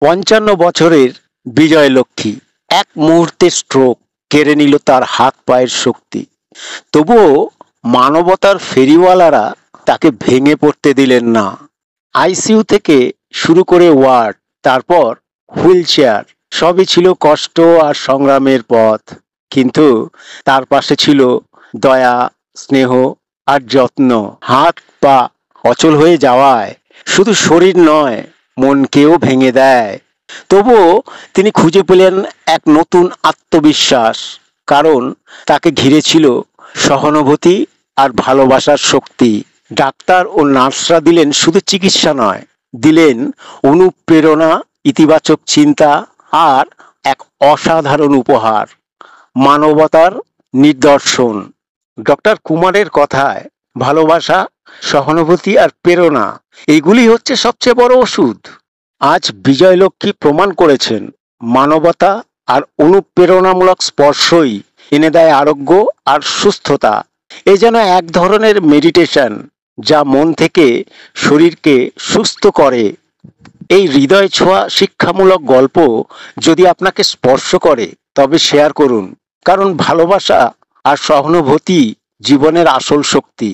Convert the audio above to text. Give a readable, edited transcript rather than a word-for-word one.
55 বছরের বিজয়লক্ষ্মী এক মুহূর্তে স্ট্রোক কেড়ে নিল তার হাত পায়ের শক্তি। তবুও মানবতার ফেরিওয়ালারা তাকে ভেঙে পড়তে দিলেন না। আইসিইউ থেকে শুরু করে ওয়ার্ড, তারপর হুইল চেয়ার, সবই ছিল কষ্ট আর সংগ্রামের পথ। কিন্তু তার পাশে ছিল দয়া, স্নেহ আর যত্ন। হাত পা অচল হয়ে যাওয়ায় শুধু শরীর নয়, মনকেও ভেঙে দেয়। তবুও তিনি খুঁজে পেলেন এক নতুন আত্মবিশ্বাস, কারণ তাকে ঘিরে ছিল সহানুভূতি আর ভালোবাসার শক্তি। ডাক্তার ও নার্সরা দিলেন শুধু চিকিৎসা নয়, দিলেন অনুপ্রেরণা, ইতিবাচক চিন্তা আর এক অসাধারণ উপহার, মানবতার নিদর্শন। ডক্টর কুমারের কথায় ভালোবাসা, সহানুভূতি আর প্রেরণা, এইগুলি হচ্ছে সবচেয়ে বড় ওষুধ। আজ বিজয়লক্ষ্মী প্রমাণ করেছেন মানবতা আর অনুপ্রেরণামূলক স্পর্শই এনে দেয় আরোগ্য আর সুস্থতা। এ যেন এক ধরনের মেডিটেশন, যা মন থেকে শরীরকে সুস্থ করে। এই হৃদয় ছোঁয়া শিক্ষামূলক গল্প যদি আপনাকে স্পর্শ করে, তবে শেয়ার করুন, কারণ ভালোবাসা আর সহানুভূতি জীবনের আসল শক্তি।